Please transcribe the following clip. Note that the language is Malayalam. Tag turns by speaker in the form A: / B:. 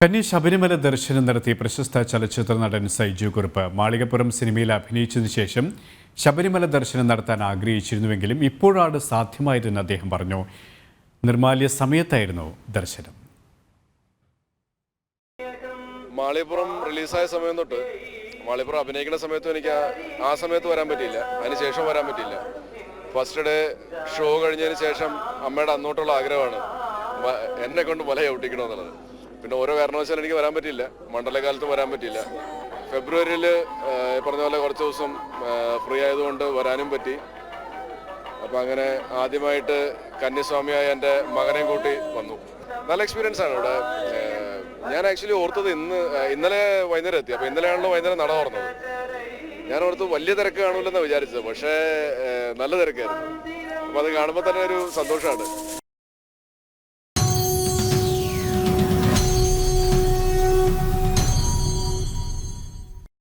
A: കന്നി ശബരിമല ദർശനം നടത്തിയ പ്രശസ്ത ചലച്ചിത്ര നടൻ സൈജു കുറുപ്പ് മാളികപ്പുറം സിനിമയിൽ അഭിനയിച്ചതിനു ശേഷം ശബരിമല ദർശനം നടത്താൻ ആഗ്രഹിച്ചിരുന്നുവെങ്കിലും ഇപ്പോഴാണ് സാധ്യമായതെന്ന് അദ്ദേഹം പറഞ്ഞു. നിർമാല്യ സമയത്തായിരുന്നു ദർശനം.
B: മാളികപ്പുറം റിലീസായ സമയം തൊട്ട് മാളികപ്പുറം അഭിനയിക്കുന്ന സമയത്തും എനിക്ക് ആ സമയത്ത് വരാൻ പറ്റിയില്ല, അതിനുശേഷം വരാൻ പറ്റിയില്ല. ഫസ്റ്റ് ഡേ ഷോ കഴിഞ്ഞതിന് ശേഷം അമ്മയുടെ അന്നോട്ടുള്ള ആഗ്രഹമാണ് എന്നെ കൊണ്ട് മല ചവിട്ടിക്കണമെന്നുള്ളത്. പിന്നെ ഓരോ കാരണവശാലും എനിക്ക് വരാൻ പറ്റിയില്ല, മണ്ഡലകാലത്ത് വരാൻ പറ്റിയില്ല. ഫെബ്രുവരിയിൽ പറഞ്ഞ പോലെ കുറച്ച് ദിവസം ഫ്രീ ആയതുകൊണ്ട് വരാനും പറ്റി. അപ്പം അങ്ങനെ ആദ്യമായിട്ട് കന്യാസ്വാമിയായ എൻ്റെ മകനെയും കൂട്ടി വന്നു. നല്ല എക്സ്പീരിയൻസ് ആണ് ഇവിടെ. ഞാൻ ആക്ച്വലി ഓർത്തത് ഇന്നലെ വൈകുന്നേരം എത്തി. അപ്പോൾ ഇന്നലെയാണല്ലോ വൈകുന്നേരം നട തുറന്നത്. ഞാൻ ഓർത്ത് വലിയ തിരക്ക് കാണൂലെന്നാണ് വിചാരിച്ചത്, പക്ഷേ നല്ല തിരക്കായിരുന്നു. അപ്പോൾ അത് കാണുമ്പോൾ തന്നെ ഒരു സന്തോഷമാണ്.